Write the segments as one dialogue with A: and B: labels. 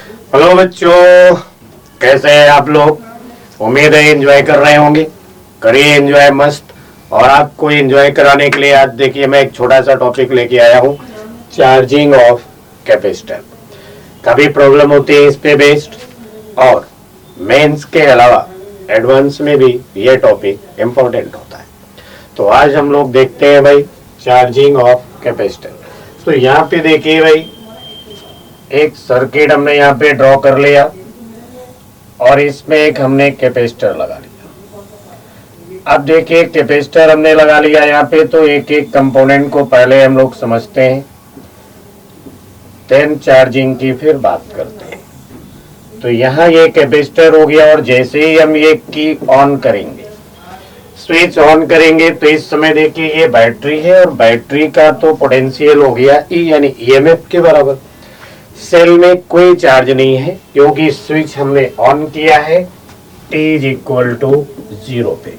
A: Hello बच्चों, कैसे हैं आप लोग। उम्मीद है एंजॉय कर रहे होंगे। करिए एंजॉय मस्त। और आपको एंजॉय कराने के लिए आज देखिए मैं एक छोटा सा टॉपिक लेके आया हूँ, चार्जिंग ऑफ कैपेसिटर। काफी प्रॉब्लम होती है इस पे बेस्ड, और मेंस के अलावा एडवांस में भी ये टॉपिक इम्पोर्टेंट होता है। तो आज हम लोग देखते हैं भाई चार्जिंग ऑफ कैपेसिटर। तो यहाँ पे देखिए भाई, एक सर्किट हमने यहाँ पे ड्रॉ कर लिया और इसमें एक हमने कैपेसिटर लगा लिया। अब देखिए कैपेसिटर हमने लगा लिया यहाँ पे, तो एक एक कंपोनेंट को पहले हम लोग समझते हैं, देन चार्जिंग की फिर बात करते हैं। तो यहाँ ये कैपेसिटर हो गया, और जैसे ही हम ये की ऑन करेंगे, स्विच ऑन करेंगे, तो इस समय देखिए ये बैटरी है, और बैटरी का तो पोटेंशियल हो गया ई यानी ईएमएफ के बराबर। सेल में कोई चार्ज नहीं है क्योंकि स्विच हमने ऑन किया है t इज इक्वल टू 0 पे।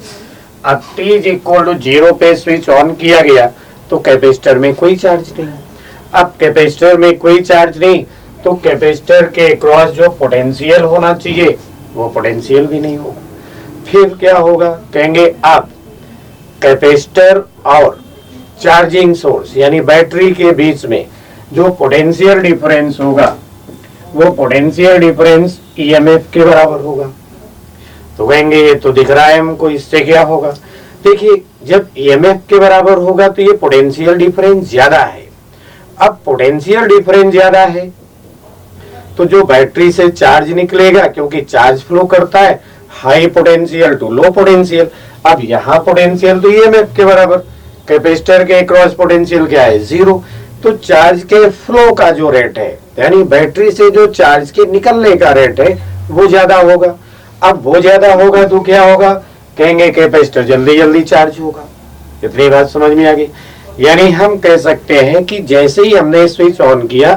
A: अब t इज इक्वल टू 0 पे स्विच ऑन किया गया तो कैपेसिटर में कोई चार्ज नहीं। अब कैपेसिटर में कोई चार्ज नहीं तो कैपेसिटर के क्रॉस जो पोटेंशियल होना चाहिए वो पोटेंशियल भी नहीं होगा। फिर क्या होगा, कहेंगे आप कैपेसिटर और चार्जिंग सोर्स यानी बैटरी के बीच में जो पोटेंशियल डिफरेंस होगा वो पोटेंशियल डिफरेंस ईएमएफ के बराबर होगा। तो कहेंगे ये तो दिख रहा है हमको, इससे क्या होगा। देखिए जब ईएमएफ के बराबर होगा तो ये पोटेंशियल डिफरेंस ज्यादा है। अब पोटेंशियल डिफरेंस ज्यादा है तो जो बैटरी से चार्ज निकलेगा, क्योंकि चार्ज फ्लो करता है high potential to low potential. अब यहाँ पोटेंशियल तो ईएमएफ के बराबर, कैपेसिटर के क्रॉस पोटेंशियल क्या है 0। तो चार्ज के फ्लो का जो रेट है यानी बैटरी से जो चार्ज के निकलने का रेट है वो ज्यादा होगा। अब वो ज्यादा होगा तो क्या होगा, कहेंगे कैपेसिटर जल्दी जल्दी चार्ज होगा। इतनी बात समझ में आ गई। यानी हम कह सकते हैं कि जैसे ही हमने स्विच ऑन किया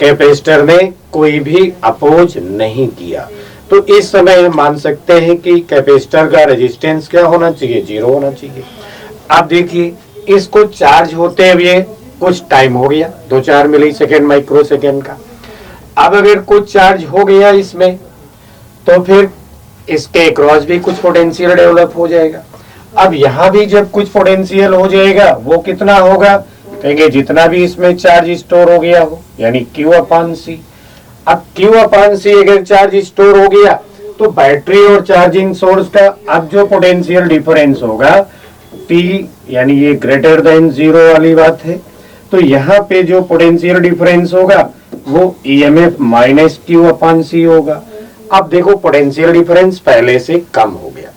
A: कैपेसिटर ने कोई भी अपोज नहीं किया, तो इस समय हम मान सकते हैं कि कैपेसिटर का रेजिस्टेंस क्या होना चाहिए, 0 होना चाहिए। अब देखिए इसको चार्ज होते हुए कुछ टाइम हो गया, 2-4 मिली सेकेंड माइक्रो सेकेंड का। अब अगर कुछ चार्ज हो गया इसमें तो फिर इसके क्रॉस भी कुछ पोटेंशियल डेवलप हो जाएगा। अब यहाँ भी जब कुछ पोटेंशियल हो जाएगा वो कितना होगा, कहेंगे जितना भी इसमें चार्ज स्टोर हो गया हो यानी Q/C। अब Q/C अगर चार्ज स्टोर हो गया तो बैटरी और चार्जिंग सोर्स का अब जो पोटेंशियल डिफरेंस होगा T यानी ये ग्रेटर देन 0 वाली बात है, तो यहाँ पे जो पोटेंशियल डिफरेंस होगा वो ईएमएफ माइनस Q/C होगा। अब देखो पोटेंशियल डिफरेंस पहले से कम हो गया,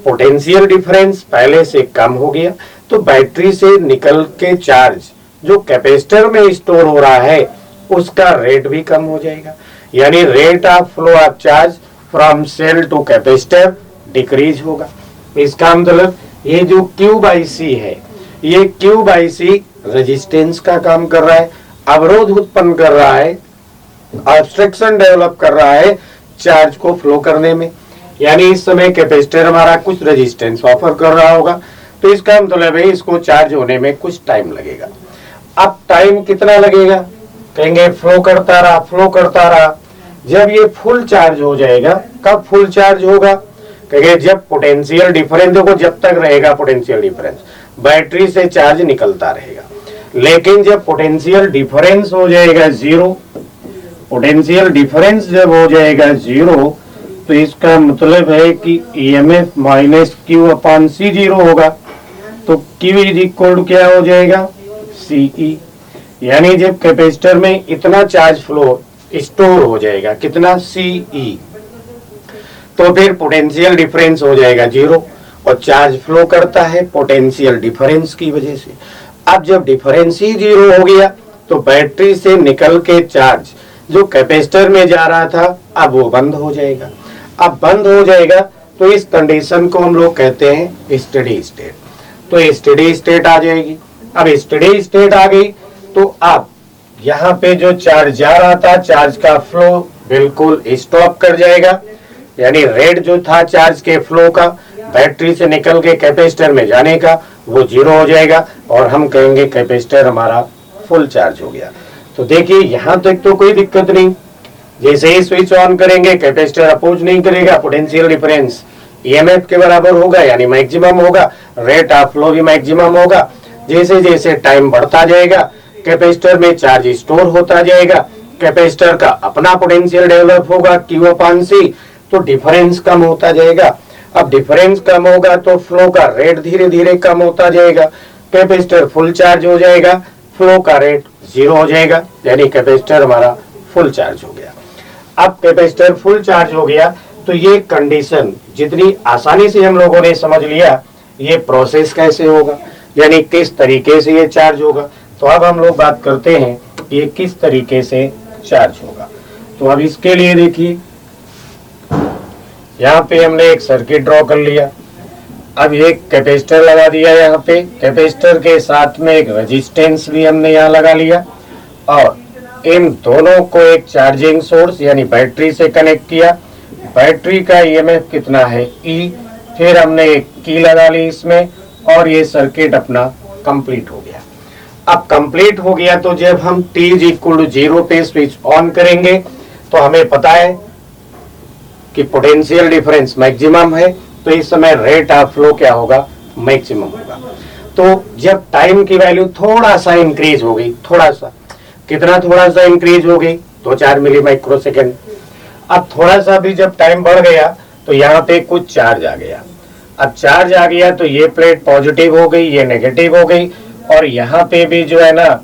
A: पोटेंशियल डिफरेंस पहले से कम हो गया तो बैटरी से निकल के चार्ज जो कैपेसिटर में स्टोर हो रहा है उसका रेट भी कम हो जाएगा। यानी rate of flow of charge from cell to capacitor decrease होगा। इसका मतलब ये जो Q/C है, ये Q/C रेजिस्टेंस का काम कर रहा है, अवरोध उत्पन्न कर रहा है, ऑब्स्ट्रक्शन डेवलप कर रहा है चार्ज को फ्लो करने में। यानी इस समय कैपेसिटर हमारा कुछ रेजिस्टेंस ऑफर कर रहा होगा, तो इसका मतलब है इसको चार्ज होने में कुछ टाइम लगेगा। अब टाइम कितना लगेगा, कहेंगे फ्लो करता रहा फ्लो करता रहा, जब ये फुल चार्ज हो जाएगा। कब फुल चार्ज होगा, कहेंगे जब पोटेंशियल डिफरेंस, देखो जब तक रहेगा पोटेंशियल डिफरेंस बैटरी से चार्ज निकलता रहेगा, लेकिन जब पोटेंशियल डिफरेंस हो जाएगा 0, पोटेंशियल डिफरेंस जब हो जाएगा 0 तो इसका मतलब है कि ईएमएफ माइनस Q/C 0 होगा। तो Q इज इक्वल टू क्या हो जाएगा CE। यानी जब कैपेसिटर में इतना चार्ज फ्लो स्टोर हो जाएगा कितना CE, तो फिर पोटेंशियल डिफरेंस हो जाएगा 0 और चार्ज फ्लो करता है पोटेंशियल डिफरेंस की वजह से। अब जब डिफरेंस ही 0 हो गया तो बैटरी से निकल के चार्ज जो कैपेसिटर में जा रहा था अब वो बंद हो जाएगा। अब बंद हो जाएगा तो इस कंडीशन को हम लोग कहते हैं स्टेडी स्टेट। तो स्टेडी स्टेट आ जाएगी। अब स्टेडी स्टेट आ गई तो अब यहाँ पे जो चार्ज जा रहा था चार्ज का फ्लो बिल्कुल स्टॉप कर जाएगा। यानी रेट जो था चार्ज के फ्लो का बैटरी से निकल के कैपेसिटर में जाने का वो 0 हो जाएगा और हम कहेंगे कैपेसिटर हमारा फुल चार्ज हो गया। तो देखिए यहाँ तक तो कोई दिक्कत नहीं। जैसे ही स्विच ऑन करेंगे कैपेसिटर अपोज नहीं करेगा, पोटेंशियल डिफरेंस ईएमएफ के बराबर होगा यानी मैक्सिमम होगा, रेट ऑफ फ्लो भी मैक्सिमम होगा। जैसे जैसे टाइम बढ़ता जाएगा कैपेसिटर में चार्ज स्टोर होता जाएगा, कैपेसिटर का अपना पोटेंशियल डेवलप होगा Q/C, तो डिफरेंस कम होता जाएगा। अब डिफरेंस कम होगा तो फ्लो का रेट धीरे धीरे कम होता जाएगा, कैपेसिटर फुल चार्ज हो जाएगा, फ्लो का रेट 0 हो जाएगा, यानी कैपेसिटर हमारा फुल चार्ज हो गया। अब कैपेसिटर फुल चार्ज हो गया तो ये कंडीशन जितनी आसानी से हम लोगों ने समझ लिया, ये प्रोसेस कैसे होगा यानी किस तरीके से ये चार्ज होगा। तो अब हम लोग बात करते हैं ये किस तरीके से चार्ज होगा। तो अब इसके लिए देखिए यहाँ पे हमने एक सर्किट ड्रॉ कर लिया। अब एक कैपेसिटर लगा दिया यहाँ पे, कैपेसिटर के साथ में एक रेजिस्टेंस भी हमने यहाँ लगा लिया और इन दोनों को एक चार्जिंग सोर्स यानी बैटरी से कनेक्ट किया। बैटरी का ईएमएफ कितना है E, फिर हमने एक की लगा ली इसमें और ये सर्किट अपना कंप्लीट हो गया। अब कंप्लीट हो गया तो जब हम t = 0 पे स्विच ऑन करेंगे तो हमें पता है कि पोटेंशियल डिफरेंस मैक्सिमम है, तो इस समय रेट ऑफ फ्लो क्या होगा, मैक्सिमम होगा। तो जब टाइम की वैल्यू थोड़ा सा इंक्रीज हो गई, थोड़ा सा, कितना थोड़ा सा इंक्रीज हो गई, 2-4 मिली माइक्रो सेकेंड। अब थोड़ा सा भी जब टाइम बढ़ गया तो यहाँ पे कुछ चार्ज आ गया। अब चार्ज आ गया तो ये प्लेट पॉजिटिव हो गई, ये नेगेटिव हो गई और यहाँ पे भी जो है ना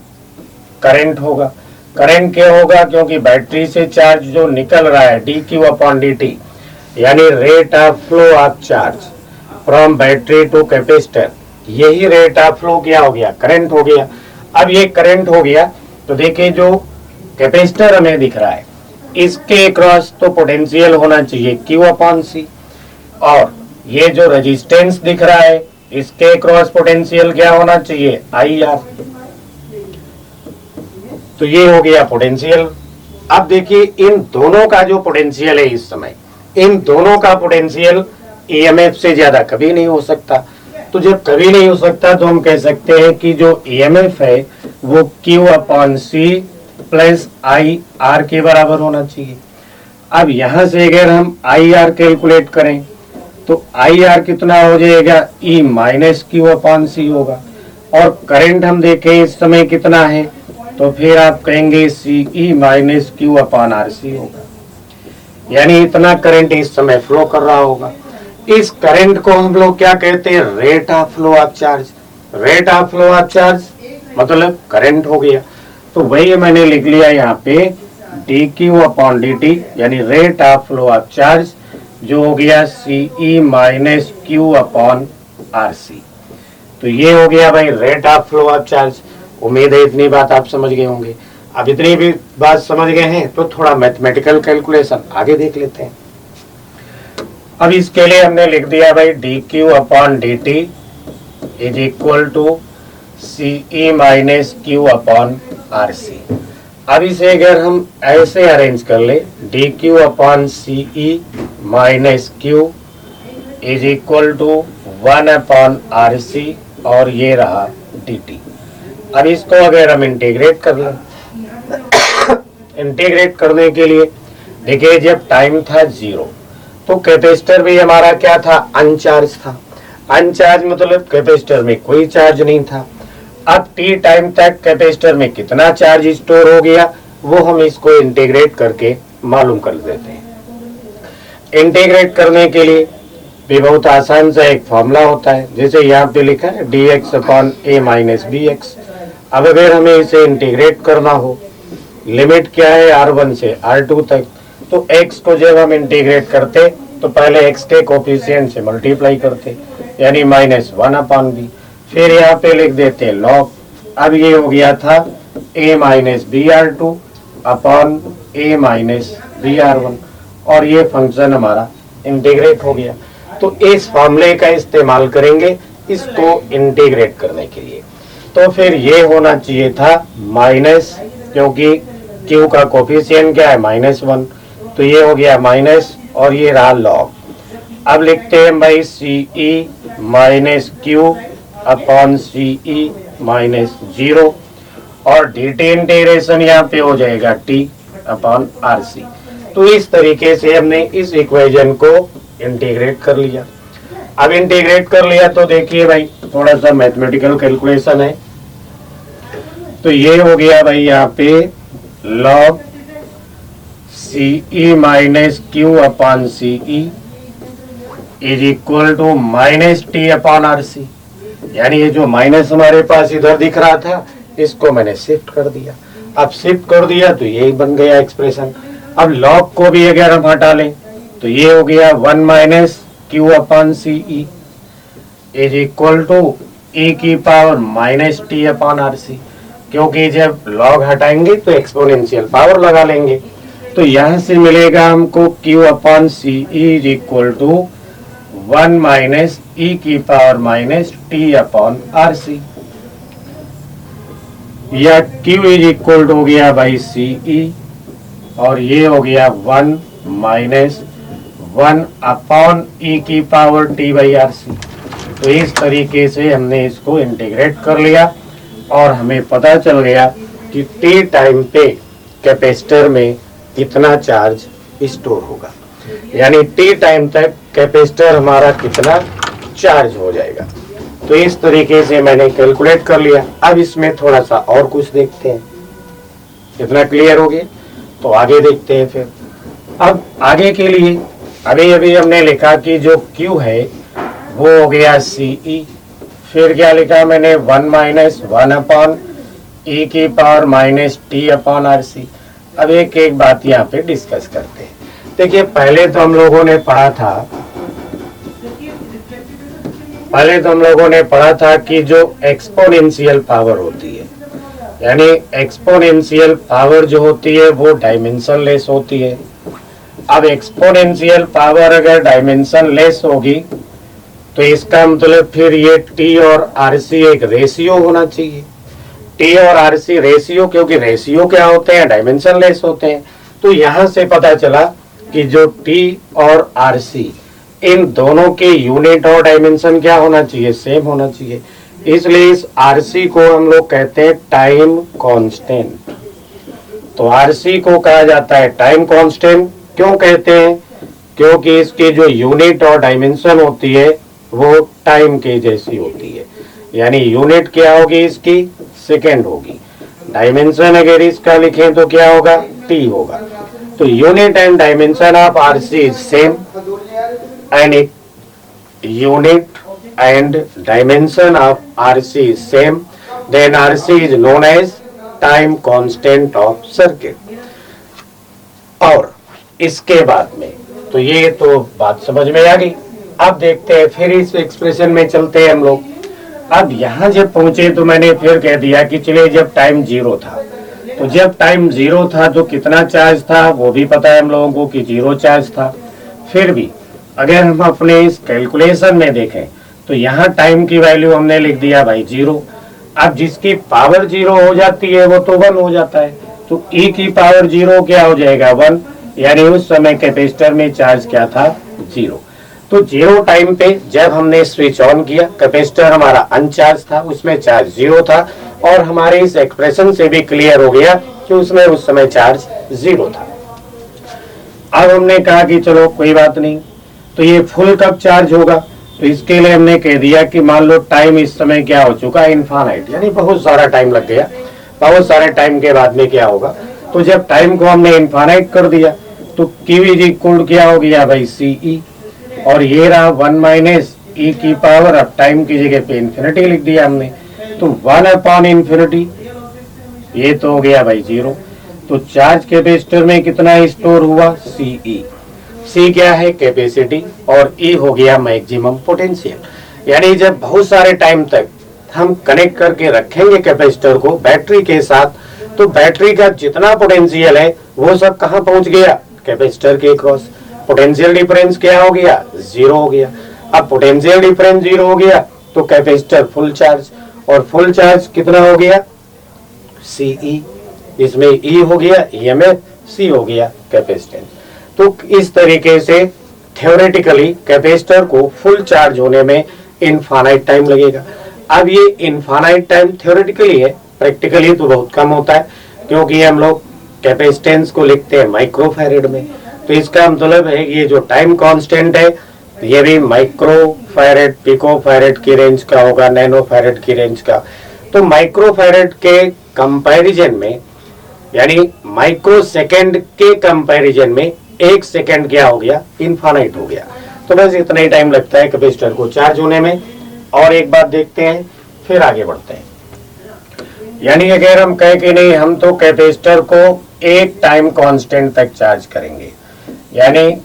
A: करंट होगा। करंट क्या होगा, क्योंकि बैटरी से चार्ज जो निकल रहा है dQ/dt यानी rate of flow of charge from battery to capacitor, यही रेट ऑफ फ्लो क्या हो गया, करंट हो गया। अब ये करंट हो गया तो देखिए जो कैपेसिटर हमें दिख रहा है इसके क्रॉस तो पोटेंशियल होना चाहिए Q/C और ये जो रेजिस्टेंस दिख रहा है इसके क्रॉस पोटेंशियल क्या होना चाहिए, IR। तो ये हो गया पोटेंशियल। अब देखिए इन दोनों का जो पोटेंशियल है इस समय, इन दोनों का पोटेंशियल ईएमएफ से ज्यादा कभी नहीं हो सकता। तो जब कभी नहीं हो सकता तो हम कह सकते हैं कि जो ईएमएफ है वो Q/C प्लस IR के बराबर होना चाहिए। अब यहां से अगर हम IR कैलकुलेट करें तो IR कितना हो जाएगा, E - Q/C होगा। और करंट हम देखें इस समय कितना है तो फिर आप कहेंगे CE - Q/RC होगा, यानी इतना करंट इस समय फ्लो कर रहा होगा। इस करंट को हम लोग क्या कहते हैं, rate of flow of charge. Rate of flow of charge मतलब करंट हो गया। तो वही मैंने लिख लिया यहाँ पे dQ/dt यानी rate of flow of charge जो हो गया CE - Q/RC। तो ये हो गया भाई rate of flow of charge. उम्मीद है इतनी बात आप समझ गए होंगे। अब इतनी भी बात समझ गए हैं तो थोड़ा मैथमेटिकल कैलकुलेशन आगे देख लेते हैं। अब इसके लिए हमने लिख दिया भाई dQ/dt = CE - Q/RC। अब इसे अगर हम ऐसे अरेंज कर ले dQ/CE - Q = 1/RC और ये रहा dt। अब इसको अगर हम इंटीग्रेट कर लें, इंटीग्रेट करने के लिए देखिए जब टाइम था 0 तो कैपेसिटर भी हमारा क्या था, अनचार्ज था। अनचार्ज मतलब कैपेसिटर में कोई चार्ज नहीं था। अब t टाइम तक कैपेसिटर में कितना चार्ज स्टोर हो गया वो हम इसको इंटीग्रेट करके मालूम कर देते हैं। इंटीग्रेट करने के लिए भी बहुत आसान सा एक फॉर्मूला होता है, जैसे यहाँ पे लिखा है dx/a - bx। अब अगर हमें इसे इंटीग्रेट करना हो, लिमिट क्या है R1 से R2 तक, तो x को जब हम इंटीग्रेट करते तो पहले x के कोफिशिएंट से मल्टीप्लाई करते यानी -1/b, फिर यहाँ पे लिख देते log। अब ये हो गया था a - br2 upon a - br1 और ये फंक्शन हमारा इंटीग्रेट हो गया। तो इस फॉर्मूले का इस्तेमाल करेंगे इसको इंटीग्रेट करने के लिए। तो फिर ये होना चाहिए था माइनस, क्योंकि q का कोफिशिएंट क्या है -1, तो ये हो गया माइनस और ये रहा log। अब लिखते हैं भाई CE - Q/CE - 0 और dt इंटीग्रेशन यहाँ पे हो जाएगा t/RC। तो इस तरीके से हमने इस इक्वेशन को इंटीग्रेट कर लिया। अब इंटीग्रेट कर लिया तो देखिए भाई थोड़ा सा मैथमेटिकल कैलकुलेशन है। तो ये हो गया भाई यहाँ पे log CE minus q upon CE is equal to minus t upon RC। यानी ये जो माइनस हमारे पास इधर दिख रहा था इसको मैंने शिफ्ट कर दिया। अब शिफ्ट कर दिया तो ये बन गया एक्सप्रेशन। अब log को भी अगर हम हटा लें तो ये हो गया 1 minus q upon CE is equal to e की power minus t upon RC। क्योंकि जब log हटाएंगे तो एक्सपोनेंशियल पावर लगा लेंगे। तो यहां से मिलेगा हमको q upon CE is equal to 1 minus e की power minus t upon RC, या q इज इक्वल टू हो गया भाई CE और ये हो गया 1 माइनस 1 अपॉन e की पावर t बाई RC। तो इस तरीके से हमने इसको इंटीग्रेट कर लिया और हमें पता चल गया कि t टाइम पे कैपेसिटर में कितना चार्ज स्टोर होगा, यानी t टाइम तक कैपेसिटर हमारा कितना चार्ज हो जाएगा। तो इस तरीके से मैंने कैलकुलेट कर लिया। अब इसमें थोड़ा सा और कुछ देखते हैं। इतना क्लियर हो गया तो आगे देखते हैं। फिर अब आगे के लिए अभी हमने लिखा कि जो Q है वो हो गया CE। फिर क्या लिखा मैंने 1 माइनस 1 अपॉन e की power minus t upon RC। अब एक एक बात यहाँ पे डिस्कस करते हैं। देखिए पहले तो हम लोगों ने पढ़ा था कि जो एक्सपोनेंशियल पावर होती है, यानी एक्सपोनेंशियल पावर जो होती है वो डायमेंशन लेस होती है। अब एक्सपोनेंशियल पावर अगर डायमेंशन लेस होगी तो इसका मतलब फिर ये T और RC एक रेशियो होना चाहिए। T और RC रेशियो, क्योंकि रेशियो क्या होते हैं, डायमेंशन लेस होते हैं। तो यहां से पता चला कि जो T और RC इन दोनों के यूनिट और डायमेंशन क्या होना चाहिए, सेम होना चाहिए। इसलिए इस RC को हम लोग कहते हैं टाइम कांस्टेंट। तो RC को कहा जाता है टाइम कांस्टेंट। क्यों कहते हैं? क्योंकि इसकी जो यूनिट और डायमेंशन होती है वो टाइम के जैसी होती है। यानी यूनिट क्या होगी इसकी, सेकेंड होगी। डायमेंशन अगर इसका लिखें तो क्या होगा, T होगा। तो unit and dimension of RC is same and unit and dimension of RC is same, then RC is known as time constant of circuit। और इसके बाद में तो ये तो बात समझ में आ गई। अब देखते हैं फिर इस एक्सप्रेशन में चलते हैं हम लोग। अब यहाँ जब पहुंचे तो मैंने फिर कह दिया कि चलिए जब टाइम 0 था, तो जब टाइम 0 था तो कितना चार्ज था वो भी पता है हम लोगों को कि 0 चार्ज था। फिर भी अगर हम अपने इस कैलकुलेशन में देखें तो यहाँ टाइम की वैल्यू हमने लिख दिया भाई 0। अब जिसकी पावर 0 हो जाती है वो तो 1 हो जाता है। तो e की पावर 0 क्या हो जाएगा, 1। यानी उस समय कैपेसिटर में चार्ज क्या था, 0। तो 0 टाइम पे जब हमने स्विच ऑन किया कैपेसिटर हमारा अनचार्ज था, उसमें चार्ज 0 था। और हमारे इस एक्सप्रेशन से भी क्लियर हो गया कि उसमें उस समय चार्ज 0 था। अब हमने कहा कि चलो कोई बात नहीं, तो ये फुल कब चार्ज होगा, तो इसके लिए हमने कह दिया कि मान लो टाइम इस समय क्या हो चुका है, इनफाइनाइट, यानी बहुत सारा टाइम लग गया। बहुत सारे टाइम के बाद में क्या होगा, तो जब टाइम को हमने इनफाइनाइट कर दिया तो Q इज इक्वल क्या हो गया भाई CE, और ये रहा 1 माइनस e की पावर, अब टाइम की जगह पे इंफिनिटी लिख दिया हमने, तो 1 अपॉन इंफिनिटी, ये तो हो गया भाई 0। तो चार्ज कैपेसिटर में कितना स्टोर हुआ, CE। C क्या है, कैपेसिटी, और E हो गया मैक्सिमम पोटेंशियल। यानी जब बहुत सारे टाइम तक हम कनेक्ट करके रखेंगे कैपेसिटर को बैटरी के साथ, तो बैटरी का जितना पोटेंशियल है वो सब कहाँ पहुंच गया, कैपेसिटर के क्रॉस। पोटेंशियल डिफरेंस क्या हो गया, 0 हो गया। अब पोटेंशियल डिफरेंस 0 हो गया तो कैपेसिटर फुल चार्ज, और फुल चार्ज कितना हो गया, CE। इसमें E हो गया EMF, C हो गया कैपेसिटेंस। तो इस तरीके से थ्योरेटिकली कैपेसिटर को फुल चार्ज होने में इनफाइनाइट टाइम लगेगा। अब ये इनफाइनाइट टाइम थ्योरेटिकली है, प्रैक्टिकली तो बहुत कम होता है, क्योंकि हम लोग कैपेसिटेंस को लिखते हैं माइक्रोफैरेड में। तो इसका मतलब है ये जो टाइम कांस्टेंट है ये भी माइक्रो फैरेड पिको फैरेड की रेंज का होगा, नैनो फैरेड की रेंज का। तो माइक्रो फैरेड के कंपैरिजन में यानी माइक्रो सेकेंड के कंपैरिजन में 1 सेकेंड क्या हो गया, इनफाइनाइट हो गया। तो बस इतना ही टाइम लगता है कैपेसिटर को चार्ज होने में। और एक बात देखते हैं फिर आगे बढ़ते हैं। यानी अगर हम कहें कि नहीं हम तो कैपेसिटर को एक टाइम कांस्टेंट तक चार्ज करेंगे, यानी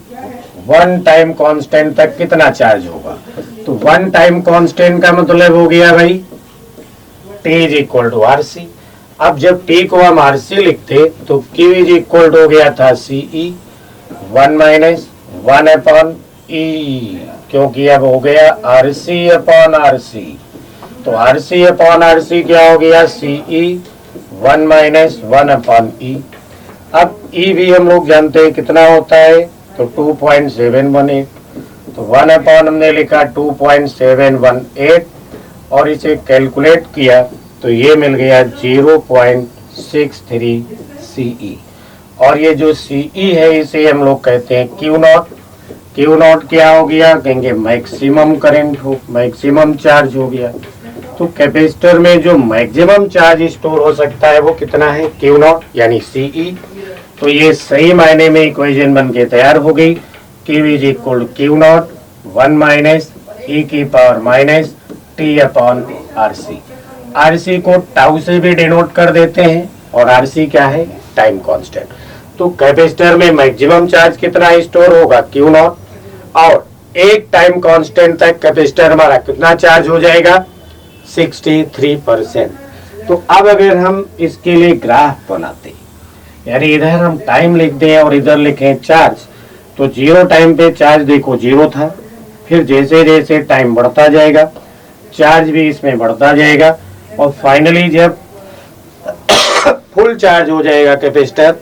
A: 1 टाइम कांस्टेंट तक कितना चार्ज होगा, तो 1 टाइम कांस्टेंट का मतलब हो गया भाई T is equal to RC। अब जब T को हम RC लिखते तो Q इज इक्वल टू हो गया था CE 1 माइनस 1 अपॉन E, क्योंकि अब हो गया RC अपॉन RC। तो RC अपॉन RC क्या हो गया, CE 1 माइनस 1 अपॉन E। अब E भी हम लोग जानते हैं कितना होता है, तो 2.718। तो 1 अपॉन हमने लिखा 2.718 और इसे कैलकुलेट किया तो ये मिल गया 0.63 CE। और ये जो CE है इसे हम लोग कहते हैं Q नॉट। Q नॉट क्या हो गया, कहेंगे मैक्सिमम करंट हो, मैक्सिमम चार्ज हो गया। तो कैपेसिटर में जो मैक्सिमम चार्ज स्टोर हो सकता है वो कितना है, Q नॉट यानी CE। तो ये सही मायने में इक्वेशन बन के तैयार हो गई। Q is equal Q not 1 minus E की power minus T upon RC। RC को टाउ से भी डिनोट कर देते हैं और RC क्या है, टाइम कांस्टेंट। तो कैपेसिटर में मैक्सिमम चार्ज कितना स्टोर होगा, Q नॉट, और एक टाइम कांस्टेंट तक कैपेसिटर हमारा कितना चार्ज हो जाएगा, 63%। तो अब अगर हम इसके लिए ग्राफ बनाते, यानी इधर हम टाइम लिख दें और इधर लिखें चार्ज, तो 0 टाइम पे चार्ज देखो 0 था, फिर जैसे जैसे टाइम बढ़ता जाएगा चार्ज भी इसमें बढ़ता जाएगा और फाइनली जब फुल चार्ज हो जाएगा कैपेसिटर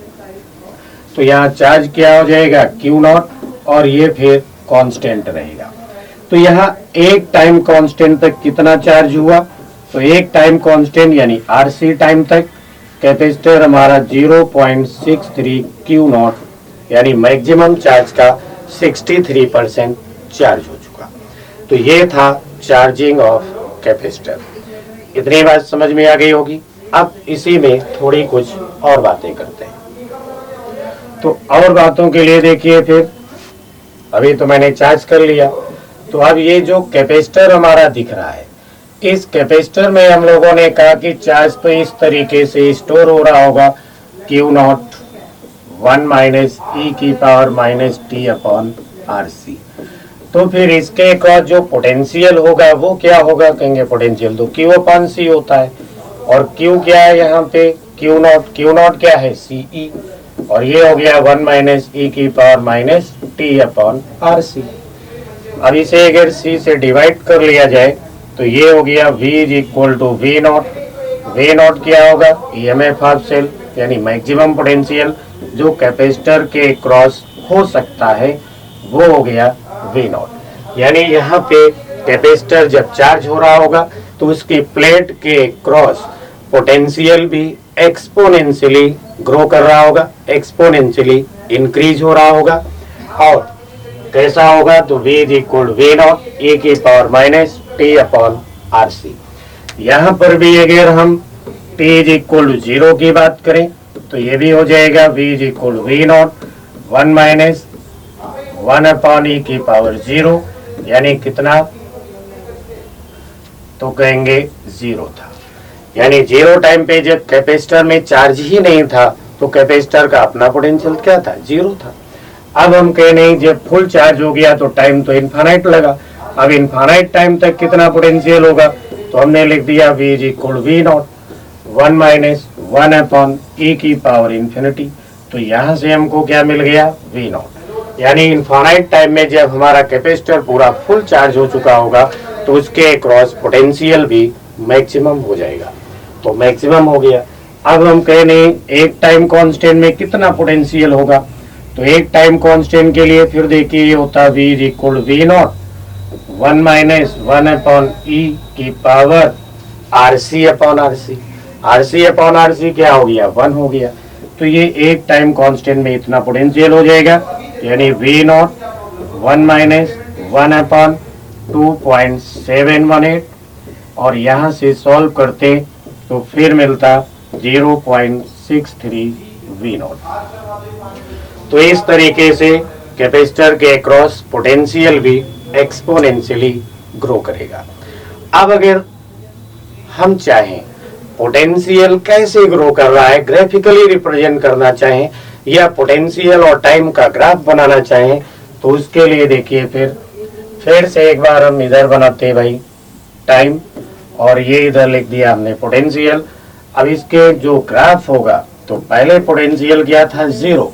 A: तो यहाँ चार्ज क्या हो जाएगा, Q नॉट, और ये फिर कांस्टेंट रहेगा। तो यहाँ एक टाइम कांस्टेंट तक कितना चार्ज हुआ, तो एक टाइम कांस्टेंट यानी RC टाइम तक कैपेसिटर हमारा 0.63 Q नॉट यानी मैक्सिमम चार्ज का 63% चार्ज हो चुका। तो ये था चार्जिंग ऑफ कैपेसिटर। इतनी बात समझ में आ गई होगी। अब इसी में थोड़ी कुछ और बातें करते हैं। तो और बातों के लिए देखिए, फिर अभी तो मैंने चार्ज कर लिया, तो अब ये जो कैपेसिटर हमारा दिख रहा है, इस कैपेसिटर में हम लोगों ने कहा कि चार्ज तो इस तरीके से स्टोर हो रहा होगा, Q नॉट 1 माइनस E की power minus T upon RC। तो फिर इसके क्रॉस जो पोटेंशियल होगा वो क्या होगा, कहेंगे पोटेंशियल तो Q अपॉन C होता है, और Q क्या है यहाँ पे, Q नॉट क्या है, CE, और ये हो गया 1 माइनस E की power minus T upon RC। अब इसे अगर C से डिवाइड कर लिया जाए तो ये हो गया V is equal to V naught. V naught क्या होगा, EMF हाफ सेल यानी मैक्सिमम पोटेंशियल जो कैपेसिटर के क्रॉस हो सकता है वो हो गया V नॉट। यानी यहाँ पे कैपेसिटर जब चार्ज हो रहा होगा तो उसकी प्लेट के क्रॉस पोटेंशियल भी एक्सपोनेंशियली ग्रो कर रहा होगा, एक्सपोनेंशियली इंक्रीज हो रहा होगा, और कैसा होगा, तो V is equal V not E की power minus T upon RC। यहाँ पर भी अगर हम T इज इक्वल 0 की बात करें तो ये भी हो जाएगा V is equal V not 1 minus 1 upon E की पावर 0, यानी कितना, तो कहेंगे 0 था। यानी 0 टाइम पे जब कैपेसिटर में चार्ज ही नहीं था तो कैपेसिटर का अपना पोटेंशियल क्या था, 0 था। अब हम कह नहीं जब फुल चार्ज हो गया तो टाइम तो इनफाइनाइट लगा, अब इनफाइनाइट टाइम तक कितना पोटेंशियल होगा, तो हमने लिख दिया V is equal V not 1 minus 1 upon E की पावर इंफिनिटी। तो यहाँ से हमको क्या मिल गया, V नॉट। यानी इनफाइनाइट टाइम में जब हमारा कैपेसिटर पूरा फुल चार्ज हो चुका होगा तो उसके क्रॉस पोटेंशियल भी मैक्सिमम हो जाएगा, तो मैक्सिमम हो गया। अब हम कह नहीं एक टाइम कांस्टेंट में कितना पोटेंशियल होगा, तो एक टाइम कांस्टेंट के लिए फिर देखिए ये होता है V is equal V not 1 minus 1 upon E की power RC upon RC। RC upon RC क्या हो गया, 1 हो गया। तो ये एक टाइम कांस्टेंट में इतना पोटेंशियल हो जाएगा। यानी V नॉट 1 माइनस 1 अपॉन 2.718 और यहाँ से सॉल्व करते तो फिर मिलता 0.63 V नॉट। तो इस तरीके से कैपेसिटर के अक्रॉस पोटेंशियल भी एक्सपोनेंशियली ग्रो करेगा। अब अगर हम चाहें पोटेंशियल कैसे ग्रो कर रहा है ग्राफिकली रिप्रेजेंट करना चाहें या पोटेंशियल और टाइम का ग्राफ बनाना चाहें तो उसके लिए देखिए फिर से एक बार हम इधर बनाते हैं भाई टाइम और ये इधर लिख दिया हमने पोटेंशियल। अब इसके जो ग्राफ होगा तो पहले पोटेंशियल क्या था 0,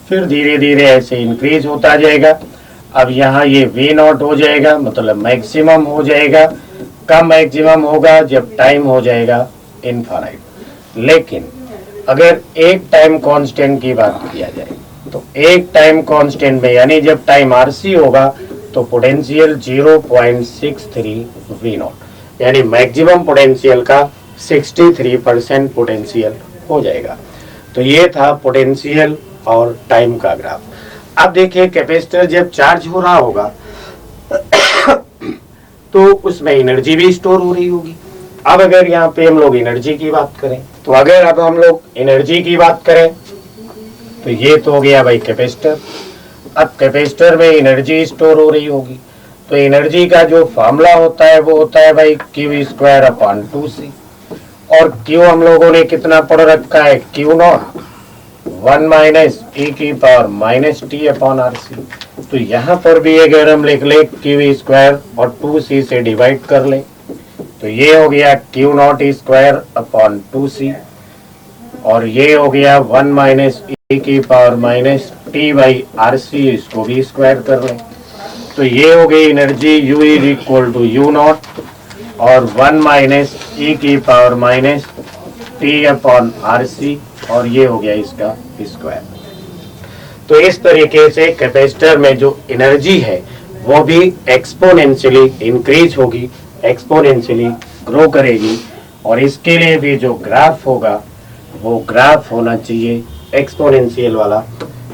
A: फिर धीरे धीरे ऐसे इंक्रीज होता जाएगा। अब यहाँ ये V नॉट हो जाएगा मतलब मैक्सिमम हो जाएगा। कब मैक्सिमम होगा जब टाइम हो जाएगा इनफाइनाइट। लेकिन अगर एक टाइम कांस्टेंट की बात किया जाए तो एक टाइम कांस्टेंट में यानी जब टाइम RC होगा तो पोटेंशियल 0.63 V नॉट यानी मैक्सिमम पोटेंशियल का 63% पोटेंशियल हो जाएगा। तो ये था पोटेंशियल और टाइम का ग्राफ। अब देखिए कैपेसिटर जब चार्ज हो रहा होगा तो उसमें एनर्जी भी स्टोर हो रही होगी। अब अगर यहाँ पे हम लोग एनर्जी की बात करें तो अगर अब हम लोग एनर्जी की बात करें तो ये तो हो गया भाई कैपेसिटर। अब कैपेसिटर में एनर्जी स्टोर हो रही होगी तो एनर्जी का जो फॉर्मूला होता है वो होता है भाई Q²/2C और Q हम लोगों ने कितना पढ़ रखा है Q नॉट 1 माइनस e⁻t/RC। तो यहाँ पर भी अगर हम लिख ले Q² और 2C से डिवाइड कर ले तो ये हो गया Q0²/2C और ये हो गया 1 माइनस e⁻t/RC इसको भी स्क्वायर कर लें तो ये हो गई एनर्जी U = U नॉट और 1 माइनस e⁻t/RC और ये हो गया इसका स्क्वायर। तो इस तरीके से कैपेसिटर में जो एनर्जी है वो भी एक्सपोनेंशियली इंक्रीज होगी, एक्सपोनेंशियली ग्रो करेगी और इसके लिए भी जो ग्राफ होगा वो ग्राफ होना चाहिए एक्सपोनेंशियल वाला।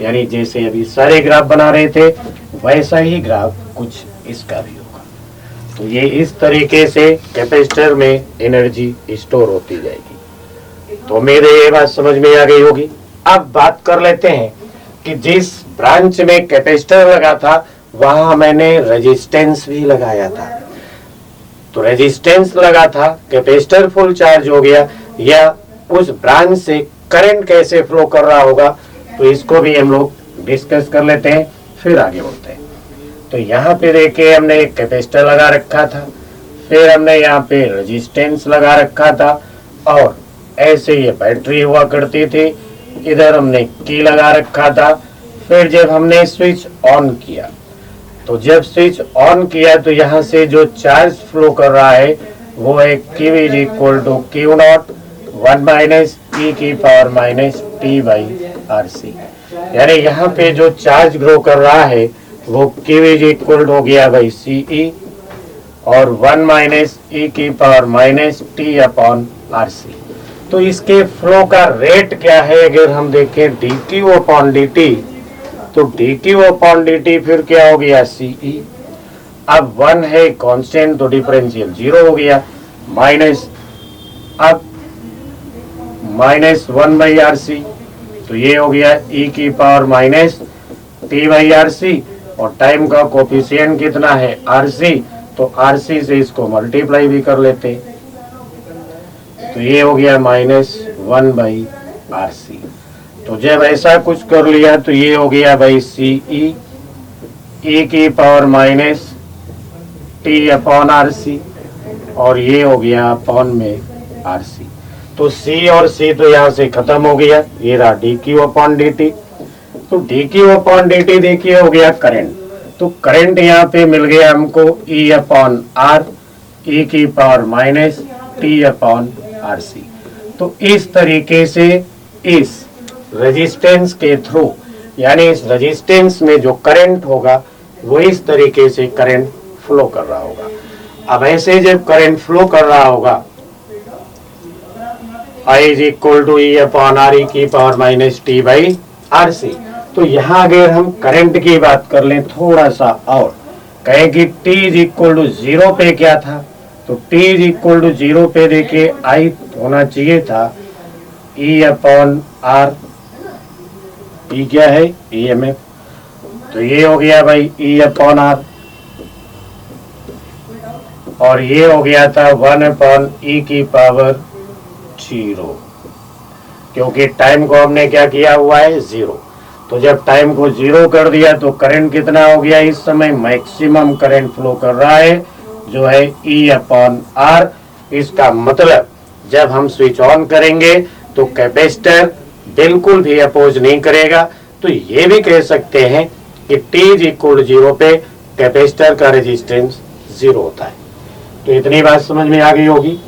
A: यानी जैसे अभी सारे ग्राफ बना रहे थे वैसा ही ग्राफ कुछ इसका भी होगा। तो ये इस तरीके से कैपेसिटर में एनर्जी स्टोर होती जाएगी। तो मेरे ये बात समझ में आ गई होगी। अब बात कर लेते हैं कि जिस ब्रांच में कैपेसिटर लगा था वहां मैंने रेजिस्टेंस भी लगाया था। तो रेजिस्टेंस लगा था, कैपेसिटर फुल चार्ज हो गया या उस ब्रांच से करंट कैसे फ्लो कर रहा होगा तो इसको भी हम लोग डिस्कस कर लेते हैं, फिर आगे बढ़ते हैं। तो यहाँ पे देखिए हमने एक कैपेसिटर लगा रखा था, फिर हमने यहाँ पे रेजिस्टेंस लगा रखा था और ऐसे ये बैटरी हुआ करती थी। इधर हमने की लगा रखा था। फिर जब हमने स्विच ऑन किया तो जब स्विच ऑन किया तो यहाँ से जो चार्ज फ्लो कर रहा है वो है Q = Q not 1 minus e⁻t/RC। यानी यहाँ पे जो चार्ज ग्रो कर रहा है वो Q हो गया भाई CE और 1 माइनस e⁻t/RC। तो इसके फ्लो का रेट क्या है अगर हम देखें dQ/dt तो dQ/dt फिर क्या हो गया CE। अब 1 है कांस्टेंट तो डिफरेंशियल 0 हो गया माइनस अब -1/RC तो ये हो गया e⁻t/RC और टाइम का कोफिशिएंट कितना है RC तो RC से इसको मल्टीप्लाई भी कर लेते तो ये हो गया -1/RC। तो जब ऐसा कुछ कर लिया तो ये हो गया भाई CE e⁻t/RC और ये हो गया अपॉन में RC। तो C और C तो यहाँ से खत्म हो गया, ये रहा dQ/dt। तो dQ/dt देखिए हो गया करंट। तो करंट यहाँ पे मिल गया हमको E/R e⁻t/RC। तो इस तरीके से इस रेजिस्टेंस के थ्रू यानी इस रेजिस्टेंस में जो करंट होगा वो इस तरीके से करंट फ्लो कर रहा होगा। अब ऐसे जब करंट फ्लो कर रहा होगा I = E/R e⁻t/RC तो यहाँ अगर हम करंट की बात कर लें थोड़ा सा और कहें कि t इज इक्वल टू 0 पे क्या था, तो t इज इक्वल टू 0 पे देखिए I होना चाहिए था E अपॉन R। E क्या है, EMF, तो ये हो गया भाई E अपॉन R, और ये हो गया था 1 अपॉन E की पावर 0, क्योंकि टाइम को हमने क्या किया हुआ है 0। तो जब टाइम को 0 कर दिया तो करंट कितना हो गया, इस समय मैक्सिमम करंट फ्लो कर रहा है जो है E अपॉन R। इसका मतलब जब हम स्विच ऑन करेंगे तो कैपेसिटर बिल्कुल भी अपोज नहीं करेगा। तो ये भी कह सकते हैं कि t इज इक्वल 0 पे कैपेसिटर का रेजिस्टेंस 0 होता है। तो इतनी बात समझ में आ गई होगी।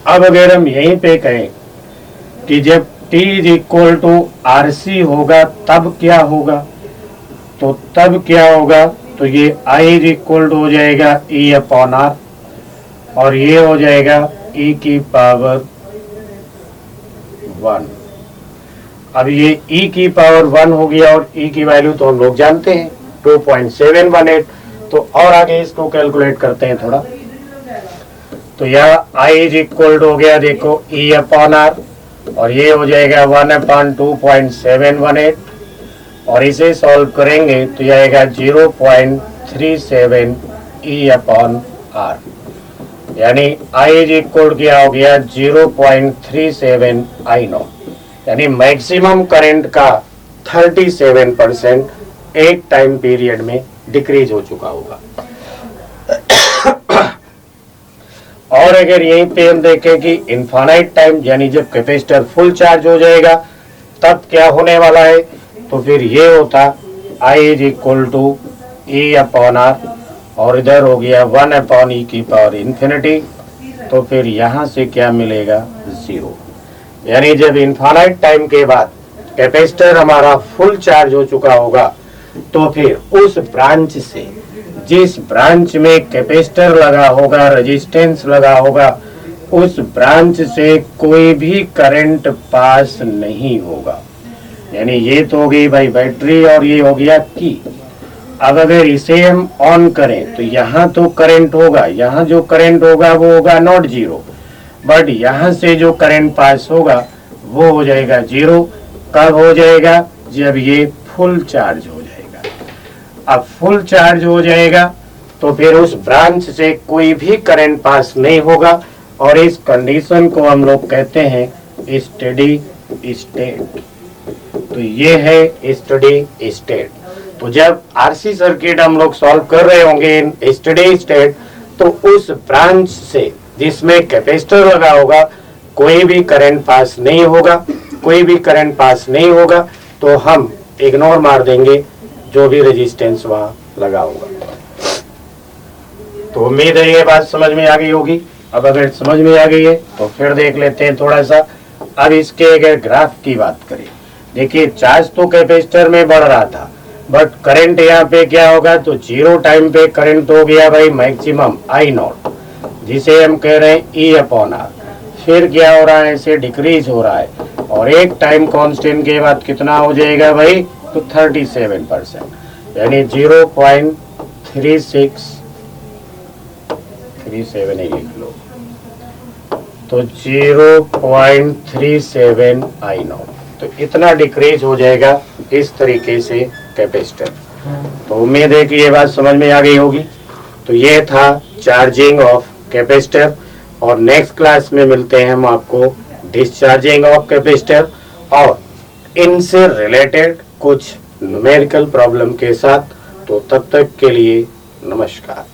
A: अब अगर हम यहीं पे कहें कि जब t is equal to RC होगा तब क्या होगा, तो तब क्या होगा, तो ये I इज इक्वल टू हो जाएगा E अपॉन R, और ये हो जाएगा E की पावर 1। अब ये E की पावर 1 हो गया, और E की वैल्यू तो हम लोग जानते हैं 2.718। तो और आगे इसको कैलकुलेट करते हैं थोड़ा। तो यह I इज इक्वल टू हो गया देखो E अपॉन R, और ये हो जाएगा 1 अपॉन 2.718, और इसे सॉल्व करेंगे तो यह आएगा 0.37 E अपॉन R, यानी I इज इक्वल क्या हो गया 0.37 I0, यानी मैक्सिमम करंट का 37% एक टाइम पीरियड में डिक्रीज हो चुका होगा। और अगर यहीं पे हम देखें कि इनफाइनाइट टाइम यानी जब कैपेसिटर फुल चार्ज हो जाएगा तब क्या होने वाला है, तो फिर ये होता I is equal to E upon R, और इधर हो गया 1 अपॉन E की पावर इन्फिनिटी। तो फिर यहाँ से क्या मिलेगा 0, यानी जब इनफाइनाइट टाइम के बाद कैपेसिटर हमारा फुल चार्ज हो चुका होगा तो फिर उस ब्रांच से, जिस ब्रांच में कैपेसिटर लगा होगा, रेजिस्टेंस लगा होगा, उस ब्रांच से कोई भी करंट पास नहीं होगा। यानी ये तो हो गई भाई बैटरी, और ये हो गया की। अब अगर इसे हम ऑन करें तो यहाँ तो करंट होगा, यहाँ जो करंट होगा वो होगा नॉट 0, बट यहाँ से जो करंट पास होगा वो हो जाएगा 0। कब हो जाएगा, जब ये फुल चार्ज हो जाएगा। अब फुल चार्ज हो जाएगा तो फिर उस ब्रांच से कोई भी करंट पास नहीं होगा, और इस कंडीशन को हम लोग कहते हैं स्टेडी स्टेट। तो ये है स्टेडी स्टेट। तो जब आरसी सर्किट हम लोग सॉल्व कर रहे होंगे इन स्टेडी स्टेट, तो उस ब्रांच से जिसमें कैपेसिटर लगा होगा कोई भी करंट पास नहीं होगा, कोई भी करंट पास नहीं होगा, तो हम इग्नोर मार देंगे जो भी रेजिस्टेंस वहाँ लगा होगा। तो उम्मीद है ये बात समझ में आ गई होगी। अब अगर समझ में आ गई है तो फिर देख लेते हैं थोड़ा सा। अब इसके अगर ग्राफ की बात करें, देखिए चार्ज तो कैपेसिटर में बढ़ रहा था, बट करंट यहाँ पे क्या होगा, तो 0 टाइम पे करंट हो गया भाई मैक्सिमम I0, जिसे हम कह रहे हैं E अपॉन R। फिर क्या हो रहा है, इसे डिक्रीज हो रहा है, और एक टाइम कांस्टेंट के बाद कितना हो जाएगा भाई, तो 37%, यानी 0.37 ही लिख लो, तो 0.37 I0। तो इतना डिक्रीज हो जाएगा इस तरीके से कैपेसिटर। तो उम्मीद है कि ये बात समझ में आ गई होगी। तो ये था चार्जिंग ऑफ कैपेसिटर, और नेक्स्ट क्लास में मिलते हैं हम आपको डिस्चार्जिंग ऑफ कैपेसिटर और इनसे रिलेटेड कुछ न्यूमेरिकल प्रॉब्लम के साथ। तो तब तक के लिए नमस्कार।